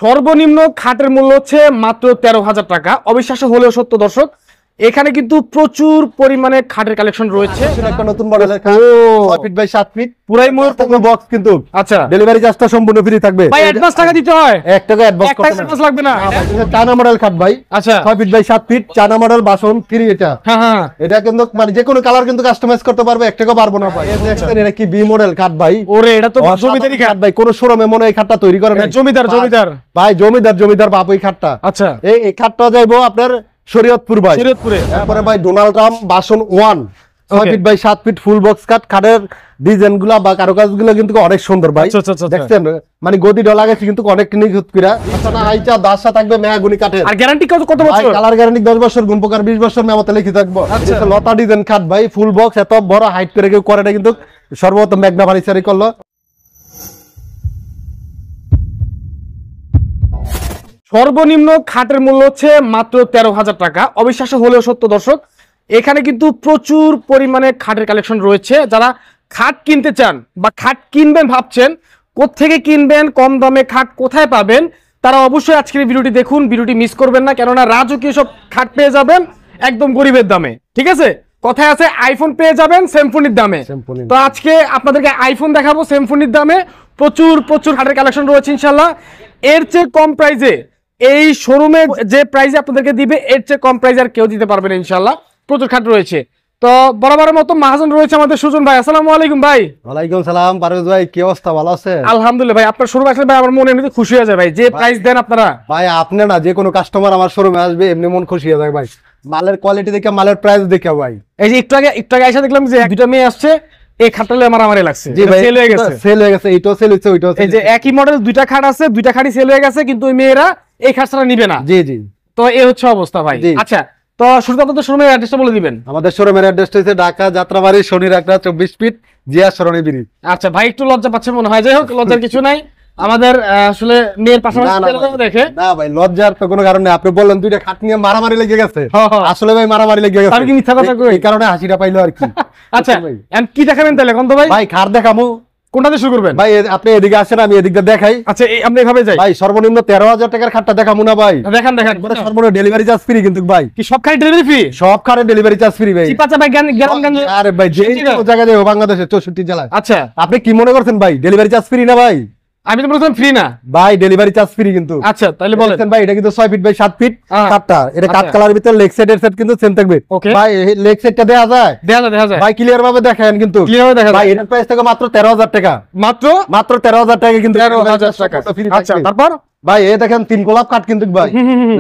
সর্বনিম্ন খাটের মূল্য হচ্ছে মাত্র 13,000 টাকা। অবিশ্বাস্য হলেও সত্য দর্শক, এখানে কিন্তু প্রচুর পরিমাণে খাটের কালেকশন রয়েছে। একটা নতুন মডেলের 6 ফিট বাই 7 ফিট পুরাই ময়ূর বক্স কিন্তু। আচ্ছা, ডেলিভারি চার্জটা সম্পূর্ণ ফ্রি থাকবে। ভাই অ্যাডভান্স টাকা দিতে হয়? 1 টাকা অ্যাডভান্স লাগবে না। চায়না মডেল খাট ভাই। আচ্ছা, 6 feet by 7 feet China model বাসন ফ্রি এটা। হ্যাঁ হ্যাঁ, এটা কিন্তু মানে যে কোনো কালার কিন্তু কাস্টমাইজ করতে পারবে, 1 টাকা পারবো না ভাই। দেখছেন এটা কি বি মডেল খাট ভাই। ওরে এটা তো জমিদারি খাট ভাই, কোন শোরুমে মনে এই খাটটা তৈরি করে না। জমিদার ভাই, জমিদার বাপ এই খাটটা। আচ্ছা, এই খাটটা যাইবো আপনার শরীয়তপুর ভাই। শরীয়তপুরে। তারপরে ভাই ডোনাল্ড ট্রাম্প বাসন 1 6 feet by 7 feet full box cut. খাটের ডিজাইন গুলা বা কারুকাজগুলো কিন্তু অনেক সুন্দর ভাই। দেখছেন মানে গদি ডলা গেছে কিন্তু অনেক নিখুঁত করে। আচ্ছা, আইচা দাসা থাকবে মেয়াগুনি কাঠের। আর গ্যারান্টি কত বছর? কালার গ্যারান্টি 10 বছর, গুণ প্রকার 20 বছর মেয়ামতে লিখে থাকবো। এটা লতা ডিজাইন খাট ভাই, ফুল বক্স এত বড় হাইট করে কেউ করে না কিন্তু সর্বপ্রথম মেঘনা ফার্নিচারই করলো। সর্বনিম্ন খাটের মূল্য হচ্ছে মাত্র 13,000 টাকা। অবিশ্বাস্য হলেও সত্য দর্শক, এখানে কিন্তু প্রচুর পরিমাণে খাটের কালেকশন রয়েছে। যারা খাট কিনতে চান বা খাট কিনবেন ভাবছেন, কোত্থেকে কিনবেন, কম দামে খাট কোথায় পাবেন, তারা অবশ্যই আজকের ভিডিওটি দেখুন, ভিডিওটি মিস করবেন না। কেননা রাজকীয় সব খাট পেয়ে যাবেন একদম গরিবের দামে। ঠিক আছে, কথায় আছে আইফোন পেয়ে যাবেন সেমফোনির দামে। তো আজকে আপনাদেরকে আইফোন দেখাবো সেমফোনির দামে। প্রচুর খাটের কালেকশন রয়েছে ইনশাল্লাহ। এর চেয়ে কম প্রাইসে এই শোরুমে যে প্রাইসে আপনাদেরকে দিবে, এর চেয়ে কম প্রাইসে আর কেউ দিতে পারবে না ইনশাল্লাহ। প্রচুর খাট রয়েছে। তো বরাবরের মতো মহাজন রয়েছে আমাদের সুজন ভাই। আসসালামু আলাইকুম ভাই। ওয়ালাইকুম সালাম পারভেজ ভাই, কি অবস্থা? ভালো আছেন? আলহামদুলিল্লাহ ভাই, আপনার শোরুমে আসলে ভাই আমার মনে এমনিতে খুশি হয়ে যায় ভাই, যে প্রাইস দেন আপনারা। ভাই আপনি না, যে কোনো কাস্টমার আমার শোরুমে আসবে এমনি মন খুশি হয়ে যায় ভাই। মালের কোয়ালিটি দেখে, মালের প্রাইস দেখে ভাই। এই যে একটু আগে এসে দেখলাম যে দুটো মেয়ে আসছে, এই খাটটালে আমারই লাগছে। জি ভাই, সেল হয়ে গেছে। এইটাও সেল হচ্ছে, ওইটাও। এই যে একই মডেল দুইটা খাট আছে, দুইটা খাটই সেল হয়ে গেছে, কিন্তু ওই মেয়েরা এই খাটটা নিবে না। জি জি, তো এই হচ্ছে অবস্থা ভাই। আচ্ছা, তো শুরুতে আপনাদের শোরুমের অ্যাড্রেসটা বলে দিবেন। আমাদের শোরুমের অ্যাড্রেসটা হচ্ছে ঢাকা যাত্রাবাড়ি শনি রাখরা 24 ফিট জিয়া সরণি ব্রিজ। আচ্ছা ভাই, একটু লজ্জা পাচ্ছে মনে হয়। যাই হোক, লজ্জার কিছু নাই। আমাদের আসলে মেয়ের পাশাপাশি দেখে না ভাই, লজ্জার তো কোনো কারণ নেই। আপনি বললেন দুইটা খাট নিয়ে মারামারি লেগে গেছে। আসলে ভাই মারামারি লেগে গেছে, আমি কি মিথ্যা কথা কই? এই কারণে হাসিটা পাইলো আর কি। আচ্ছা, এন্ড কি দেখাবেন তাহলে কোন তো ভাই? ভাই খাট দেখামু, কোনটাতে শুরু করবেন ভাই? আপনি এদিকে আসেন, আমি এদিকটা দেখাই। আচ্ছা, আপনি এভাবে যাই ভাই। সর্বনিম্ন 13,000 টাকার খাটটা দেখামু না ভাই? দেখেন। সর্বনিম্ন ডেলিভারি চার্জ ফ্রি কিন্তু ভাই। কি সব খাটে ডেলিভারি ফ্রি? সব খাটে ডেলিভারি চার্জ ফ্রি ভাই। চিপাচা ভাই, গ্রামগঞ্জ। আরে ভাই, যে জায়গায় দেবো বাংলাদেশে 64 জেলায়। আচ্ছা, আপনি কি মনে করছেন ভাই ডেলিভারি চার্জ ফ্রি না ভাই? আমি তো বলছিলাম ফ্রি না ভাই, ডেলিভারি চার্জ ফ্রি কিন্তু। আচ্ছা, তাহলে বলেন ভাই। এটা কিন্তু 6 ফিট বাই 7 ফিট কাটটা। এটা কাট কালার ভিতরে লেগ সাইড এর সেট কিন্তু সেম থাকবে ভাই। লেগ সাইডটা দেয়া যায় ভাই, ক্লিয়ার ভাবে দেখেন কিন্তু। ভাই এটার প্রাইস থাকে মাত্র 13,000 টাকা। মাত্র 13,000 টাকা কিন্তু। 13,000 টাকা। আচ্ছা, তারপর ভাই এই দেখেন 3 গোলাপ কাট কিন্তু ভাই।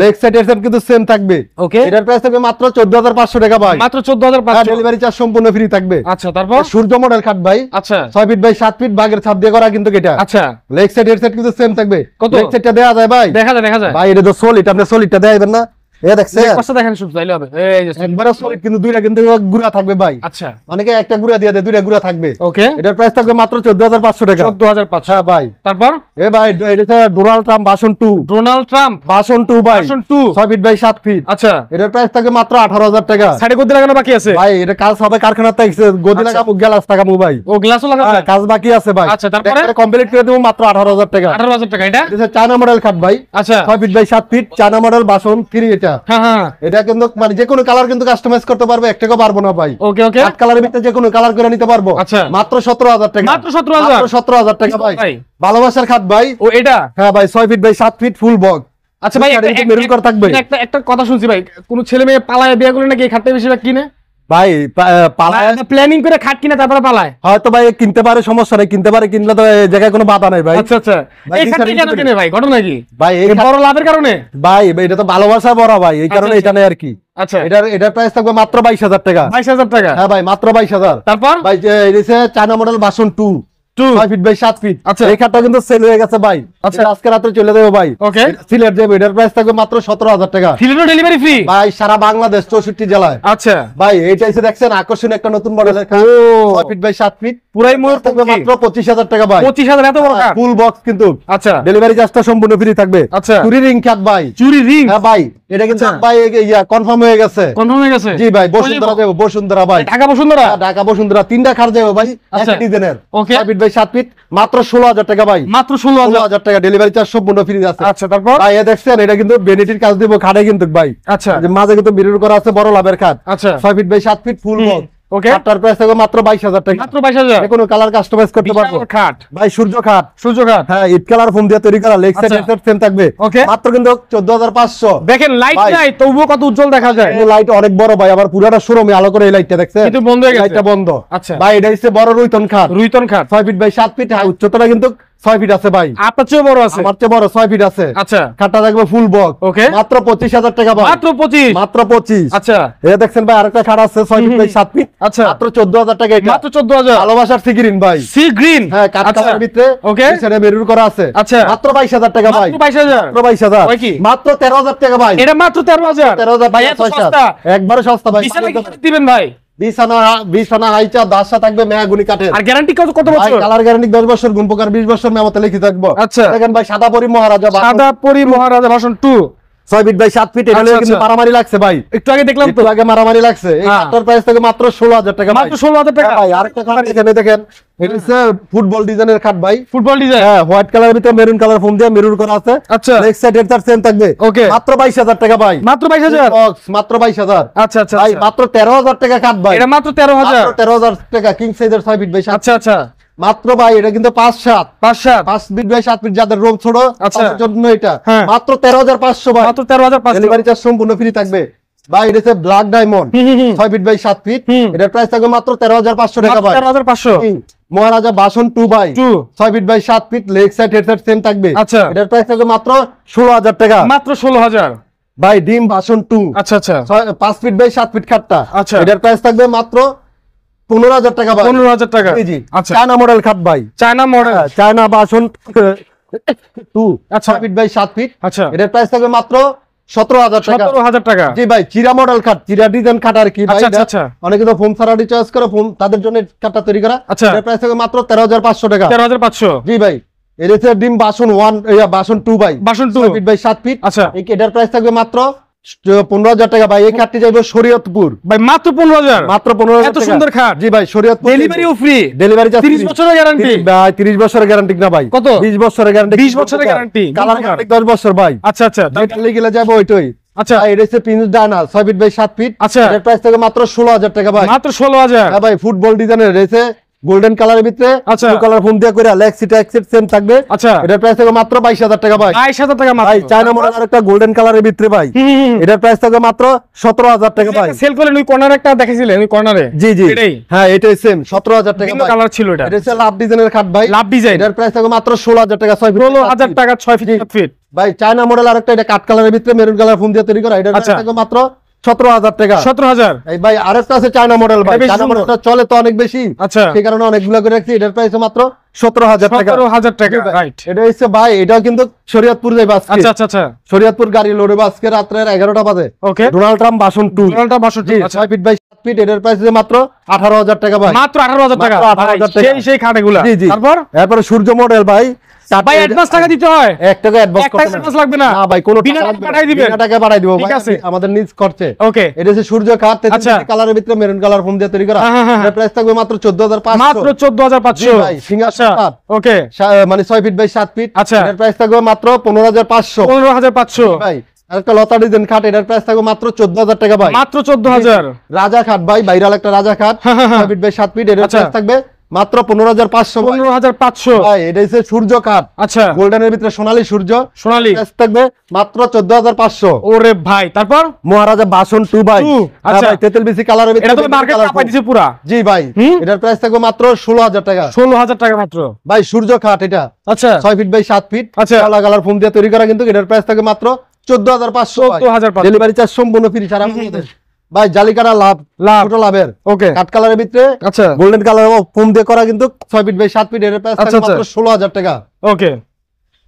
লেগ সাইড এর সেট কিন্তু সেম থাকবে। ওকে, এটার প্রাইস থাকবে মাত্র 14,500 টাকা ভাই। মাত্র 14,500। ডেলিভারি চার্জ সম্পূর্ণ ফ্রি থাকবে। আচ্ছা, তারপর সূর্য মডেল কাট ভাই। আচ্ছা, 6 ফিট বাই 7 ফিট বাগের ছাদ দিয়ে করা কিন্তু এটা। আচ্ছা, লেগ সাইড এর সেট কিন্তু সেম থাকবে। কত? লেগ সাইডটা দেয়া যায় ভাই? দেখা যায় ভাই। এটা তো সলিড, আপনি সলিডটা দেখাইবেন না? এ দেখছেন কষ্ট দেখেন শুধু, তাইলে হবে। এই যে একবারে সলিড কিন্তু, দুইটা কিন্তু গুড়া থাকবে ভাই। আচ্ছা, অনেকে একটা গুড়া দিয়ে দেয়, দুইটা গুড়া থাকবে। ওকে, এটার প্রাইস থাকবে মাত্র 14,500 টাকা। 14,500। হ্যাঁ ভাই। তারপর এ ভাই, এটা ডোনাল্ড ট্রাম্প বাসন 2। ডোনাল্ড ট্রাম্প বাসন 2 ভাই, বাসন 2 6 ফিট বাই 7 ফিট। আচ্ছা, এটার প্রাইস থাকবে মাত্র 18,000 টাকা। সাইডে গদি লাগানো বাকি আছে ভাই। এটা কাজ হবে কারখানার থেকে, গদি লাগাবো, গ্লাস লাগাবো ভাই। ও গ্লাসও লাগানো, কাজ বাকি আছে ভাই। আচ্ছা, তারপরে কমপ্লিট করে দেবো মাত্র 18,000 টাকা। 18,000 টাকা। এটা চায়না মডেল খাট ভাই। আচ্ছা, 6 feet by 7 feet China model বাসন 3 এটা। হ্যাঁ, এটা কিন্তু মানে যে কোনো কালার কিন্তু কাস্টমাইজ করতে পারবে, 1 টাকা পারবো না ভাই। ওকে, কাট কালারের ভিতরে যে কোনো কালার করে নিতে পারবো। আচ্ছা, মাত্র 17,000 টাকা। মাত্র 17,000 টাকা ভাই। ভালোবাসার খাট ভাই। ও এটা? হ্যাঁ ভাই, 6 feet by 7 feet full box. আচ্ছা ভাই, মেরুন করা থাকবে। একটা কথা শুনছি ভাই, কোন ছেলে মেয়ে পালায় বিয়ে করলে নাকি এই খাটটা বেশিরভাগ কিনে ভাই। পালায় প্ল্যানিং করে খাট কিনে তারপরে পালায়। হয়তো ভাই কিনতে পারে, সমস্যা নাই, কিনতে পারে, কিনলে তো এই জায়গায় কোনো বাধা নাই ভাই। আচ্ছা, এই খাটটা কেন কিনে ভাই? ঘটনা কি ভাই? এই বড় লাভের কারণে ভাই। এটা তো ভালোবাসা বড় ভাই, এই কারণে এটা নেই আর কি। আচ্ছা, এটার প্রাইস থাকবে মাত্র 22,000 টাকা। 22,000 টাকা? হ্যাঁ ভাই, মাত্র 22,000। তারপর ভাই এটা চায়না মডেল বাসন 2 6 ফিট বাই 7 ফিট। আচ্ছা, এই খাটটা কিন্তু সেল হয়ে গেছে ভাই। আচ্ছা, আজকে রাতে চলে যাবে ভাই। ওকে, সিলেট যাবে। এটার প্রাইস থাকবে মাত্র 17,000 টাকা। সিলেটও ডেলিভারি ফ্রি ভাই, সারা বাংলাদেশ 64 জেলায়। আচ্ছা ভাই, এইটা এসে দেখছেন আকর্ষণীয় একটা নতুন মডেলের 6 ফিট বাই 7 ফিট পুরাই ময়ূর থাকবে মাত্র 25,000 টাকা ভাই। 25,000? এত বড় কাট? ফুল বক্স কিন্তু। আচ্ছা, ডেলিভারি চার্জটা সম্পূর্ণ ফ্রি থাকবে। আচ্ছা, চুরি রিং কাট ভাই। চুরি রিং? হ্যাঁ ভাই, এটা কিন্তু ভাই কনফার্ম হয়ে গেছে। কনফার্ম হয়ে গেছে? জি ভাই, বসুন্ধরা যাবো, বসুন্ধরা ভাই, ঢাকা বসুন্ধরা। ঢাকা বসুন্ধরা 3টা খাট যাবো ভাই, এক ডিজাইনের 6 ফিট বাই 7 ফিট, মাত্র 16,000 টাকা ভাই, মাত্র 16,000 টাকা, ডেলিভারি চার্জ সম্পূর্ণ ফ্রি আছে। আচ্ছা, তারপর ভাই এ দেখছেন, এটা কিন্তু বেনিটির কাজ দিব খাটে কিন্তু ভাই। আচ্ছা, মাঝে কিন্তু মিরর করা আছে, বড় লাভের খাট। আচ্ছা, 6 feet by 7 feet full box. Okay, খাটটার প্রাইস থাকবে মাত্র 22,000 টাকা, মাত্র 22,000। কোনো কালার কাস্টমাইজ করতে পারবো। খাট ভাই সূর্য খাট, সূর্য খাট, হ্যাঁ ইট কালার ফোম দিয়ে তৈরি করা, leg side head side same থাকবে। ওকে, মাত্র কিন্তু 14,500। দেখেন লাইট নাই, তবুও কত উজ্জ্বল দেখা যায়। এই লাইট অনেক বড় ভাই, আবার পুরাটা শোরুমে আলো করে এই লাইটটা দেখছেন, কিন্তু বন্ধ হয়ে গেছে, লাইটটা বন্ধ। আচ্ছা ভাই এটা হচ্ছে বড় রুইতন খাট, রুইতন খাট 6 ফিট বাই 7 ফিট, উচ্চতাটা কিন্তু 6 ফিট আছে ভাই, আপনার চেয়ে বড় আছে, আমার চেয়ে বড় 6 ফিট আছে। আচ্ছা, খাটটা থাকবে ফুল বক্স। ওকে, মাত্র 25,000 টাকা ভাই, মাত্র 25, মাত্র 25। আচ্ছা, এই দেখছেন ভাই, আরেকটা খাট আছে 6 ফিট বাই 7 ফিট, আচ্ছা, মাত্র 14,000 টাকা, এটা মাত্র 14,000। ভালোবাসার সি গ্রিন ভাই, সি গ্রিন, হ্যাঁ কাট কালারের ভিতরে, ওকে, পিছনে মেরুন করা আছে। আচ্ছা, মাত্র 22,000 টাকা ভাই, মাত্র 22,000, মাত্র 22,000, ওই কি মাত্র 13,000 টাকা ভাই, এটা মাত্র 13,000। 13,000 ভাই টাকা, এত সস্তা, একবারে সস্তা ভাই। বিছানা কি দিবেন ভাই? বিছানা হাইচা দাসা থাকবে মেয়াগুনি কাঠের। আর গ্যারান্টি কত ভাই বছর? কালার গ্যারান্টি 10 বছর, গুণপকার 20 বছর, মেমতে লিখে থাকবো। আচ্ছা, দেখেন ভাই, সাদাপরি মহারাজা, সাদাপরি মহারাজা ভার্সন 2, 6 ফিট বাই 7 ফিট, এটা আচ্ছা, কিন্তু আচ্ছা। মারামারি লাগছে ভাই, একটু আগে দেখলাম তো, একটু আগে মারামারি লাগছে। এই হ্যাঁ। খাটটার প্রাইস থেকে মাত্র 16,000 টাকা ভাই, মাত্র 16,000 টাকা। ভাই আরেকটা খাট এখানে দেখেন, এটা হচ্ছে ফুটবল ডিজাইনের খাট ভাই, ফুটবল ডিজাইন, হ্যাঁ হোয়াইট কালারের ভিতরে মেরুন কালার ফোম দিয়ে মিরর করা আছে। আচ্ছা, লেগ সাইড এর তার সেম থাকবে, ওকে, মাত্র 22,000 টাকা ভাই, মাত্র 22,000, বক্স মাত্র 22,000। আচ্ছা, আচ্ছা, ভাই মাত্র 13,000 টাকা খাট ভাই, এটা মাত্র 13,000, মাত্র 13,000 টাকা, কিং সাইজের 6 ফিট বাই 7। আচ্ছা, আচ্ছা, মাত্র ভাই এটা কিন্তু 5-7 5 ফিট বাই 7 ফিট, যাদের রুম ছোট আচ্ছা। তাদের জন্য এটা হ্যাঁ। মাত্র 13,500 ভাই, মাত্র 13,500, ডেলিভারি চার্জ সম্পূর্ণ ফ্রি থাকবে ভাই। এটা হচ্ছে black diamond 6 feet by 7 feet, এটার প্রাইস থাকবে মাত্র 13,500 টাকা ভাই। 13,500, মহারাজা বাসন 2 by 2, 6 feet by 7 feet, leg side head side same থাকবে। আচ্ছা, এটার প্রাইস থাকবে মাত্র 16,000 টাকা, মাত্র 16,000। ভাই ডিম বাসন 2 আচ্ছা, আচ্ছা, 5 ফিট বাই 7 ফিট খাটটা, আচ্ছা, এটার প্রাইস থাকবে মাত্র 15,000 টাকা ভাই, 15,000 টাকা। জি জি, আচ্ছা, চায়না মডেল খাট ভাই, চায়না মডেল, চায়না বাসন 2 আচ্ছা, 6 ফিট বাই 7 ফিট, আচ্ছা, এটার প্রাইস থাকবে মাত্র 17,000 টাকা। 17,000 টাকা। জি ভাই, চিরা মডেল খাট, চিরা ডিজাইন খাট আর কি ভাই, আচ্ছা, আচ্ছা, অনেকে তো ফোম সারা রিচার্জ করে, ফোম তাদের জন্য খাটটা তৈরি করা। আচ্ছা, এটার প্রাইস থাকবে মাত্র 13,500 টাকা। 13,500, জি ভাই, এর হচ্ছে ডিম বাসন 1 বাসন 2 ভাই, বাসন 2 6 ফিট বাই 7 ফিট, আচ্ছা, এটার প্রাইস থাকবে মাত্র 15,000 টাকা ভাই। এই খাটটি যাইবে শরীয়তপুর, ভাই মাত্র 15,000, মাত্র 15,000 এত টাকা। সুন্দর খাট। জি ভাই, শরীয়তপুর, ডেলিভারিও ফ্রি, ডেলিভারি চার্জ 30 বছরের গ্যারান্টি ভাই, 30 বছরের গ্যারান্টি না ভাই, কত? 20 বছরের গ্যারান্টি, 20 বছরের গ্যারান্টি, কালার গ্যারান্টি 10 বছর ভাই। আচ্ছা, আচ্ছা, যেটা লিখে যাবে ওইটাই। আচ্ছা, এটা হচ্ছে prince Diana 6 feet by 7 feet, আচ্ছা, এর প্রাইস থেকে মাত্র 16,000 টাকা ভাই, মাত্র 16,000। হ্যাঁ ভাই, ফুটবল ডিজাইনের রয়েছে গোল্ডেন কালারের ভিতরে, আচ্ছা, ব্লু কালার ফোম দিয়ে করে লেক্সি ট্যাক্সিট সেম থাকবে। আচ্ছা, এটার প্রাইস থেকে মাত্র 22,000 টাকা ভাই, 22,000 টাকা মাত্র। ভাই চায়না মডেল আরেকটা গোল্ডেন কালারের ভিতরে ভাই, এটার প্রাইস থেকে মাত্র 17,000 টাকা ভাই। সেল করলেন ওই কর্নারে একটা দেখাইছিলেন, ওই কর্নারে, জি জি, এটাই, হ্যাঁ এটাই সেম 17,000 টাকা ভিন্ন ভাই। কালার ছিল এটা, এটা হচ্ছে লাভ ডিজাইনের খাট ভাই, লাভ ডিজাইন, এটার প্রাইস থেকে মাত্র 16,000 টাকা, 6 ফিট 16,000 টাকা, 6 ফিট 7 ফিট। ভাই চায়না মডেল আরেকটা, এটা কাট কালারের ভিতরে মেরুন কালার ফোম দিয়ে তৈরি করা, এটার প্রাইস আচ্ছা, থেকে মাত্র 17,000 টাকা। 17,000, এই ভাই আরেকটা আছে চায়না মডেল ভাই, এটা বেশি চায়না সুন্দর। মডেলটা চলে তো অনেক বেশি, আচ্ছা, সেই কারণে অনেকগুলো করে রাখছি। এটার প্রাইস মাত্র 17,000 টাকা, 17,000 টাকা, রাইট। এটা হচ্ছে ভাই, এটাও কিন্তু শরীয়তপুর যাইবে আজকে, আচ্ছা, আচ্ছা, আচ্ছা, শরীয়তপুর গাড়ি লোডে আজকে রাত্রে 11টা বাজে। ওকে, ডোনাল্ড ট্রাম্প বাসন 2 ডোনাল্ডটা 62, আচ্ছা, 6 ফিট বাই 7 ফিট, এটার প্রাইস মাত্র 18,000 টাকা ভাই, মাত্র 18,000 টাকা, মাত্র 18,000 টাকা। সেই খাটেগুলা। জি জি, তারপর এরপর সূর্য মডেল ভাই, ভাই অ্যাডভান্স টাকা দিতে হয়, 1 টাকা অ্যাডভান্স 1 টাকা অ্যাডভান্স লাগবে না, না ভাই, কোনো বিনা টাকা টাকা পাঠাই দিবেন, বিনা টাকা পাঠাই দিব ঠিক ভাই, আছে, আমাদের নিজ খরচে। ওকে, এটা হচ্ছে সূর্য কাঠ, আচ্ছা, কালারের ভিতরে মেরুন কালার ফোম দিয়ে তৈরি করা, হ্যাঁ, হ্যাঁ, এর প্রাইস থাকবে মাত্র 14,500, মাত্র 14,500 ভাই, সিঙ্গার আচ্ছা, কাঠ, ওকে, মানে 6 ফিট বাই 7 ফিট, আচ্ছা, এর প্রাইস থাকবে মাত্র 15,500, 15,500 ভাই। আরেকটা লতা ডিজাইন খাট, এটার প্রাইস থাকবে মাত্র 14,000 টাকা ভাই, মাত্র 14,000, রাজা খাট ভাই, ভাইরাল একটা রাজা খাট 6 ফিট বাই 7 ফিট, এর আচ্ছা, প্রাইস থাকবে মাত্র 15,500 ভাই। 15,500, ভাই এটা হচ্ছে সূর্য কাঠ, আচ্ছা, গোল্ডেনের ভিতরে সোনালী সূর্য, সোনালী, প্রাইস থাকবে মাত্র 14,500। ওরে ভাই, তারপর মহারাজা বাসন 2 ভাই, আচ্ছা, তেতেল বিসি কালারের ভিতরে, এটা তো মার্কেট কাপাই দিছে পুরা। জি ভাই, এটার প্রাইস থাকবে মাত্র 16,000 টাকা, 16,000 টাকা মাত্র, ভাই সূর্য খাট, এটা আচ্ছা, 6 ফিট বাই 7 ফিট, আচ্ছা, কালা কালার ফোম দিয়ে তৈরি করা, কিন্তু এটার প্রাইস থাকবে মাত্র 14,500, 14,500, ডেলিভারি চার্জ সম্পূর্ণ ফ্রি সারা বাংলাদেশ। ভাই জালিকাটা লাভ ছোট লাভের, ওকে, কাট কালারের ভিতরে, আচ্ছা, গোল্ডেন কালার ফোম দিয়ে করা, কিন্তু 6 ফিট বাই 7 ফিট, এর প্রাইস আচ্ছা, থাকবে মাত্র 16,000 টাকা। ওকে,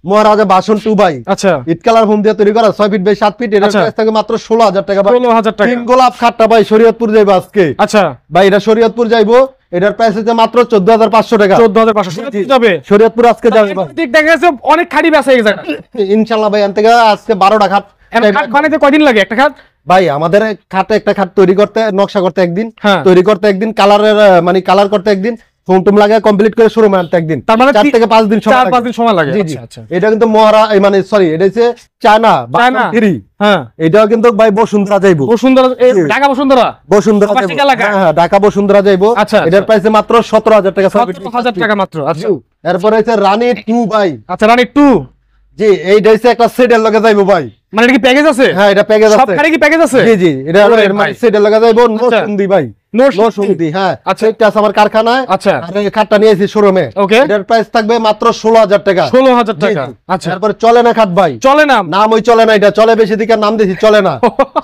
মহারাজা বাসন 2 ভাই, আচ্ছা, ইট কালার ফোম দিয়ে তৈরি করা, 6 ফিট বাই 7 ফিট, এর আচ্ছা, প্রাইস থাকবে মাত্র 16,000 টাকা ভাই। 16,000 টাকা, তিন গোলাপ খাটটা ভাই শরীয়তপুর যাইবো আজকে, আচ্ছা, ভাই এটা শরীয়তপুর যাইবো, এটার প্রাইস হচ্ছে মাত্র 14,500 টাকা, 14,500 যাবে, শরীয়তপুর আজকে যাবে ভাই, ঠিক দেখা গেছে অনেক খাড়ি বেচা এই জায়গা, ইনশাআল্লাহ ভাই। এখান থেকে আজকে 12টা খাট খাট বানাইতে কয়দিন লাগে একটা খাট? ভাই আমাদের একটা খাট তৈরি করতে, নকশা করতে একদিন, হ্যাঁ। তৈরি করতে একদিন, কালারের মানে কালার করতে একদিন, ফোম টুম লাগে কমপ্লিট করে শোরুমে আনতে একদিন। তার মানে 4 থেকে 5 দিন সময় লাগে। 4-5 দিন সময় লাগে। জি জি। আচ্ছা। এটা কিন্তু মানে সরি, এটা হচ্ছে চায়না চায়না। হ্যাঁ। এটাও কিন্তু ভাই বসুন্ধরা যাইবো। বসুন্ধরা, ঢাকা বসুন্ধরা। বসুন্ধরা আবাসিক যাইবো। এলাকা। হ্যাঁ, ঢাকা বসুন্ধরা যাইবো। আচ্ছা, এটার প্রাইস মাত্র 17,000 টাকা। 17,000 টাকা মাত্র। আচ্ছা। এরপরে হচ্ছে রানী 2 ভাই। আচ্ছা, রানী 2। জি, এইটা হচ্ছে একটা সেটের লগে যাইবো ভাই। মানে এটা কি প্যাকেজ আছে? হ্যাঁ, এটা প্যাকেজ আছে। সব খাটে কি প্যাকেজ আছে? জি জি, এটা ওরে এর মানে ভাই। সেটের লগে যাইবো। নো আচ্ছা। সুন্দি ভাই, নো নো সুন্দি। হ্যাঁ, আচ্ছা। এটা আছে আমার কারখানায়। আচ্ছা। আর এই খাটটা নিয়েছি শোরুমে। ওকে। এটার প্রাইস থাকবে মাত্র 16,000 টাকা। 16,000 টাকা। জি, জি। আচ্ছা। তারপরে চলে না খাট ভাই। চলে না। নাম ওই চলে না, এটা চলে বেশি দিকে নাম দিয়েছি, চলে না।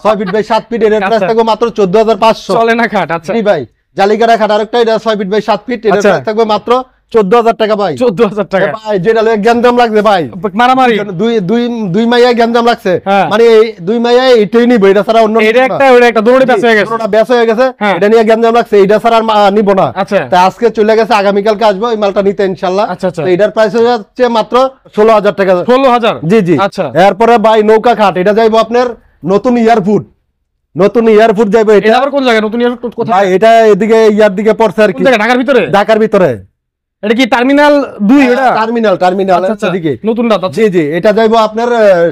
6 ফিট বাই 7 ফিট, এর প্রাইস আচ্ছা। থাকবে মাত্র 14,500। চলে না খাট। আচ্ছা। জি ভাই, জালিকাটা খাট আরেকটা, এটা 6 ফিট বাই 7 ফিট, এর আচ্ছা। প্রাইস থাকবে মাত্র 14,000 টাকা ভাই। 14,000 টাকা। ভাই যেটা লয়ে গ্যাঞ্জাম লাগছে ভাই, মারামারি। দুই মাইয়া গ্যাঞ্জাম লাগছে, হ্যাঁ। মানে এই দুই মাইয়া এটাই নিব, এটা ছাড়া অন্য এটা একটা ওটা একটা দৌড়ে ব্যস্ত হয়ে গেছে। পুরোটা বেচা হয়ে গেছে। হ্যাঁ। এটা নিয়ে গ্যাঞ্জাম লাগছে, এটা ছাড়া আর নিব না। আচ্ছা। তা আজকে চলে গেছে, আগামীকালকে আসবো এই মালটা নিতে ইনশাআল্লাহ। আচ্ছা, আচ্ছা। তো এটার প্রাইস হয়ে যাচ্ছে মাত্র 16,000 টাকা। 16,000। জি জি। আচ্ছা। এরপরে ভাই নৌকা খাট, এটা যাইবো আপনার নতুন এয়ারপোর্ট। নতুন এয়ারপোর্ট যাইবো এটা এটা। আবার কোন জায়গায়? নতুন এয়ারপোর্ট কোথায়? ভাই এটা এদিকে ইয়ার দিকে পড়ছে আর কোন কি, জায়গায়? ঢাকার ভিতরে? ঢাকার ভিতরে। এটা কি টার্মিনাল 2 এটা? টার্মিনাল আচ্ছা, আচ্ছা। এদিকে। নতুন রাত। আচ্ছা। জি জি, এটা যাইবো আপনার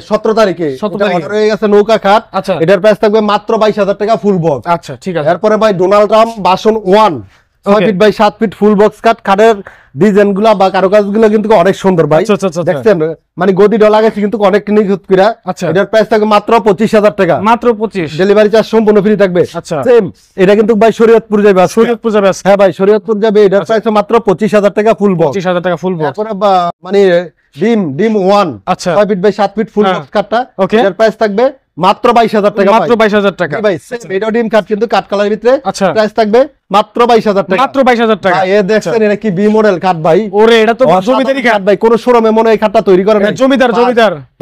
17 তারিখে। 17 এটা তারিখে। order হয়ে গেছে নৌকা খাট। আচ্ছা। এটার প্রাইস থাকবে মাত্র 22,000 টাকা ফুল বক্স। আচ্ছা, ঠিক আছে। এরপরে ভাই ডোনাল্ড ট্রাম্প বাসন 1 6 Okay. Feet by 7 feet full box cut. খাটের ডিজাইন গুলা বা কারুকাজ গুলো কিন্তু অনেক সুন্দর ভাই। আচ্ছা, আচ্ছা, আচ্ছা। দেখছেন মানে গদি ডলা গেছে কিন্তু অনেক নিখুঁত করে। আচ্ছা। এটার প্রাইস থাকবে মাত্র 25,000 টাকা। মাত্র 25। ডেলিভারি চার্জ সম্পূর্ণ ফ্রি থাকবে। আচ্ছা। সেম এটা কিন্তু ভাই শরীয়তপুর যাবে আজকে। শরীয়তপুর যাবে আজকে। হ্যাঁ ভাই, শরীয়তপুর যাবে। এটার প্রাইস মাত্র 25,000 টাকা ফুল বক্স। 25,000 টাকা ফুল বক্স। তারপরে মানে ডিম 1 আচ্ছা। 6 ফিট বাই 7 ফিট ফুল হ্যাঁ। বক্স কাটটা। Okay. এটার প্রাইস থাকবে মাত্র 22,000 টাকা। মাত্র 22,000 টাকা। জি ভাই, same এটাও ডিম কাট কিন্তু কাট কালারের ভিতরে। আচ্ছা। প্রাইস থাকবে মাত্র 22,000 টাকা। মাত্র 22,000 টাকা। ভাই, এ দেখছেন এটা কি বি মডেল কাট ভাই। ওরে এটা তো অসাধারণ জমিদারি খাট। ভাই, কোন শোরুমে মনে হয় এই খাটটা তৈরি করে নাই। জমিদার।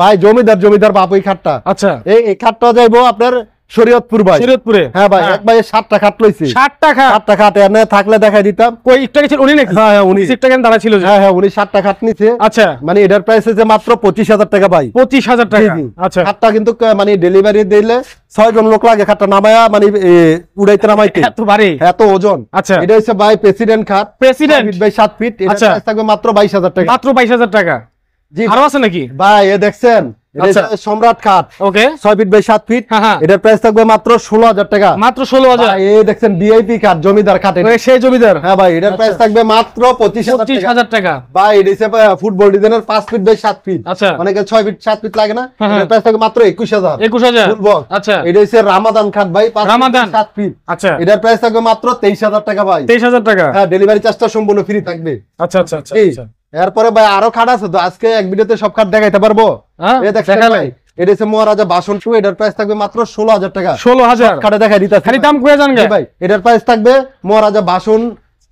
ভাই জমিদার বাপ ওই খাটটা। আচ্ছা। এই খাটটা যাইবো আপনার শরীয়তপুর ভাই। শরীয়তপুরে। হ্যাঁ ভাই, এক ভাই 7টা খাট লইছে। 60 টাকা। 7টা খাট এনে থাকলে দেখাই দিতাম। কই একটু আগে ছিল উনি নাকি? হ্যাঁ হ্যাঁ, উনি। 60 টাকা দাঁড়া ছিল যে। হ্যাঁ হ্যাঁ, উনি 7টা খাট নিছে। আচ্ছা। মানে এটার প্রাইস হচ্ছে মাত্র 25,000 টাকা ভাই। 25,000 জি, টাকা। জি। আচ্ছা। খাটটা কিন্তু মানে ডেলিভারি দিলে 6 জন লোক লাগে খাটটা নামায়া, মানে উড়াইতে নামাইতে। এত ভারী। এত ওজন। আচ্ছা। এটা হচ্ছে ভাই প্রেসিডেন্ট খাট। প্রেসিডেন্ট। 6 feet by 7 feet. এটার আচ্ছা। প্রাইস থাকবে মাত্র 22,000 টাকা। মাত্র 22,000 টাকা। জি আরো আছে নাকি? ভাই, এ দেখছেন এটা আচ্ছা। হচ্ছে সম্রাট খাট। ওকে। 6 ফিট বাই 7 ফিট। হ্যাঁ, হ্যাঁ। এটার প্রাইস থাকবে মাত্র 16,000 টাকা। মাত্র 16,000। ভাই, এই দেখছেন ভিআইপি খাট, জমিদার খাট এটা। ওই সেই জমিদার। হ্যাঁ ভাই, এটার প্রাইস থাকবে মাত্র 25,000 টাকা। 25,000 টাকা। ভাই, এটা হচ্ছে ফুটবল ডিজাইনের 5 ফিট বাই 7 ফিট। আচ্ছা। অনেকে 6 ফিট 7 ফিট লাগে না। হ্যাঁ, হ্যাঁ। এটার প্রাইস থাকবে মাত্র 21,000। 21,000। ফুল বক্স। আচ্ছা। এটা হচ্ছে রামাদান খাট ভাই, 5 রামাদান। 7 ফিট। আচ্ছা। এটার প্রাইস থাকবে মাত্র 23,000 টাকা ভাই। 23,000 টাকা। হ্যাঁ, ডেলিভারি চার্জটা সম্পূর্ণ ফ্রি থাকবে। আচ্ছা, আচ্ছা, আচ্ছা, জি। আচ্ছা। এরপরে ভাই আরো খাট আছে তো, আজকে এক ভিডিওতে সব খাট দেখাইতে পারবো। হ্যাঁ, এই দেখছেন দেখালে। ভাই, এটা হচ্ছে মহারাজা বাসন 2। এটার প্রাইস থাকবে মাত্র 16,000 টাকা। 16,000। খাটে দেখাই দিতেছি খালি দাম কয়ে যান গে। জি ভাই, এটার প্রাইস থাকবে মহারাজা বাসন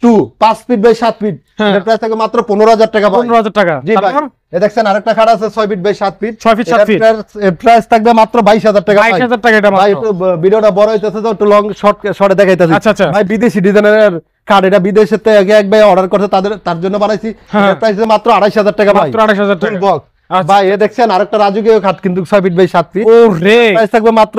2 5 ফিট বাই 7 ফিট। হ্যাঁ। এটার প্রাইস থাকবে মাত্র 15,000 টাকা ভাই। 15,000 টাকা। জি ভাই, তারপর? এ দেখছেন আরেকটা খাট আছে 6 feet by 7 feet. 6 feet 7 feet. Price থাকবে মাত্র 22,000 টাকা ভাই। 22,000 টাকা এটা ভাই মাত্র। একটু ভিডিওটা বড় হইতেছে তো একটু লং শর্টে দেখাইতেছি। আচ্ছা, আচ্ছা। ভাই, বিদেশি ডিজাইনের কার্ড, এটা বিদেশের থেকে এক ভাই অর্ডার করতে তার জন্য বানাইছি। হ্যাঁ। এর প্রাইস মাত্র 2,500 টাকা ভাই। মাত্র 2,500 টাকা। ফুল বক্স। আচ্ছা। ভাই, এ দেখছেন আরেকটা রাজকীয় খাট কিন্তু 6 ফিট বাই 7 ফিট। ওরে প্রাইস থাকবে মাত্র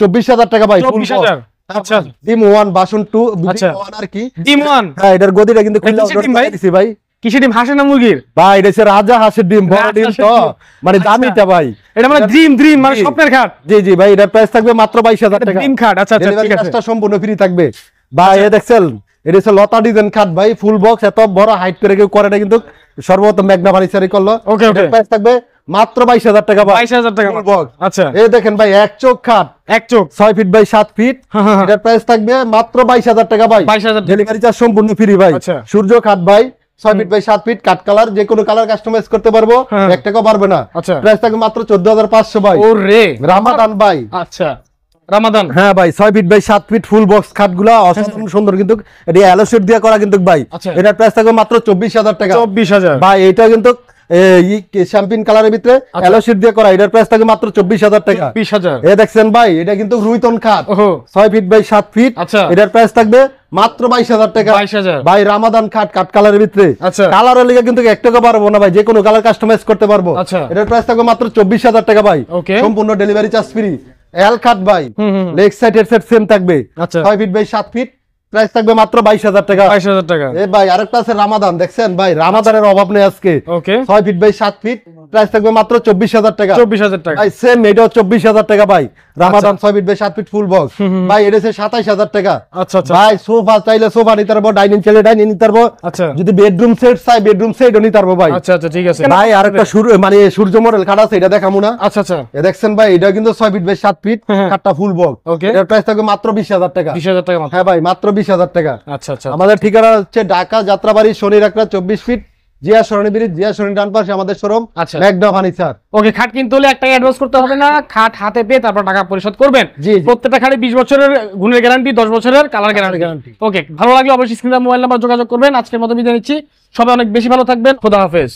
24,000 টাকা ভাই। ফুল 24,000। আচ্ছা। ডিম 1 বাসন 2 আচ্ছা। ডিম 1 আর কি। ডিম 1। হ্যাঁ, এটার গদিটা কিন্তু এটা কিসের ডিম ভাই? দিছি ভাই। কিসের ডিম? হাঁসের না মুরগির? ভাই, এটা হচ্ছে রাজা হাঁসের ডিম, বড় ডিম হাঁসের তো, ডিম। মানে আচ্ছা। দামিটা ভাই। এটা মানে ড্রিম মানে জি। স্বপ্নের খাট। জি জি ভাই, এটার প্রাইস থাকবে মাত্র 22,000 টাকা। ড্রিম খাট। আচ্ছা, আচ্ছা, ডেলিভারি ঠিক আছে। চার্জটা সম্পূর্ণ ফ্রি থাকবে ভাই। এ দেখছেন এটা হচ্ছে লতা ডিজাইন খাট ভাই, ফুল বক্স। এত বড় হাইট করে কেউ করে না কিন্তু, সর্বপ্রথম মেঘনা ফার্নিচারই করলো। ওকে, ওকে। এটার প্রাইস থাকবে মাত্র 22,000 টাকা ভাই। 22,000 টাকা। ফুল বক্স। আচ্ছা। এই দেখেন ভাই, এক চোখ খাট এক চোখ। 6 ফিট বাই 7 ফিট। হ্যাঁ, হ্যাঁ, হ্যাঁ। এটার প্রাইস থাকবে মাত্র 22,000 টাকা ভাই। 22,000 টাকা। ডেলিভারি চার্জ সম্পূর্ণ ফ্রি ভাই। আচ্ছা। সূর্য খাট ভাই, 6 feet by 7 feet, cut colour, যে কোনো কালার কাস্টমাইজ করতে পারবো, হ্যাঁ। 1 টাকাও পারবে না। আচ্ছা। প্রাইস থাকবে মাত্র 14,500 ভাই। ওরে রামাদান ভাই। আচ্ছা। রামাদান। হ্যাঁ ভাই, 6 feet by 7 feet full box খাটগুলা অসাধারণ সুন্দর কিন্তু, এটা অ্যালো শিট দিয়ে করা কিন্তু ভাই। আচ্ছা। এটার প্রাইস থাকবে মাত্র 24,000 টাকা। 24,000। ভাই, এটা কিন্তু শ্যাম্পিন কালারের ভিতরে অ্যালো শিট দিয়ে করা। এটার প্রাইস থাকবে মাত্র 24,000 টাকা। 20,000। এ দেখছেন ভাই, এটা কিন্তু রুইতন খাট, ওহো। 6 ফিট বাই 7 ফিট। আচ্ছা। এটার প্রাইস থাকবে মাত্র 22,000 টাকা। 22,000 ভাই রামাদান খাট কাট কালারের ভিতরে, আচ্ছা। কালারের লিগে কিন্তু 1 টাকা পারবো না ভাই, যে কোনো কালার কাস্টমাইজ করতে পারবো। আচ্ছা। এটার প্রাইস থাকবে মাত্র 24,000 টাকা ভাই, ওকে। সম্পূর্ণ ডেলিভারি চার্জ ফ্রি। এল খাট ভাই, leg side head set same থাকবে, আচ্ছা। 6 ফিট বাই 7 ফিট, প্রাইস থাকবে মাত্র 22,000 টাকা। 22,000 টাকা। এ ভাই আরেকটা আছে রামাদান, দেখছেন ভাই রামাদানের অভাব নেই আজকে, ওকে। 6 ফিট বাই 7 ফিট, প্রাইস থাকবে মাত্র 24,000 টাকা। 24,000 টাকা। ভাই সেম এটাও 24,000 টাকা ভাই, Ramadan 6 feet by 7 feet full box ভাই, এটা হচ্ছে 27,000 টাকা। আচ্ছা আচ্ছা ভাই সোফা চাইলে সোফা নিতে পারবো, ডাইনিং চাইলে ডাইনিং নিতে পারবো, আচ্ছা যদি বেডরুম সেট চাই বেডরুম সেটও নিতে পারবো ভাই। আচ্ছা আচ্ছা ঠিক আছে ভাই আরেকটা মানে সূর্য মডেল খাট আছে, এটা দেখামু না? আচ্ছা আচ্ছা এ দেখছেন ভাই, এটা কিন্তু 6 ফিট বাই 7 ফিট খাটটা ফুল বক্স, ওকে। এর প্রাইস থাকবে মাত্র 20,000 টাকা। 20,000 টাকা মাত্র। হ্যাঁ ভাই মাত্র 20,000 টাকা। আচ্ছা আচ্ছা আমাদের ঠিকানা হচ্ছে ঢাকা যাত্রাবাড়ি শনি রাকড়া 24 ফিট, জিয়া সরণি ব্রিজ, জিয়া সরণি ডান পাশে আমাদের শোরুম আচ্ছা। ম্যাকডা ফার্নিচার। ওকে, খাট কিনতে হলে 1 টাকা অ্যাডভান্স করতে হবে না, খাট হাতে পেয়ে তারপর টাকা পরিশোধ করবেন। জি, জি। প্রত্যেকটা খাটে 20 বছরের গুণের গ্যারান্টি, 10 বছরের কালার গ্যারান্টি। ওকে, ভালো লাগলে অবশ্যই স্ক্রিনে মোবাইল নাম্বার যোগাযোগ করবেন। আজকের মতো বিদায় নিচ্ছি, সবাই অনেক বেশি ভালো থাকবেন, খোদা হাফেজ।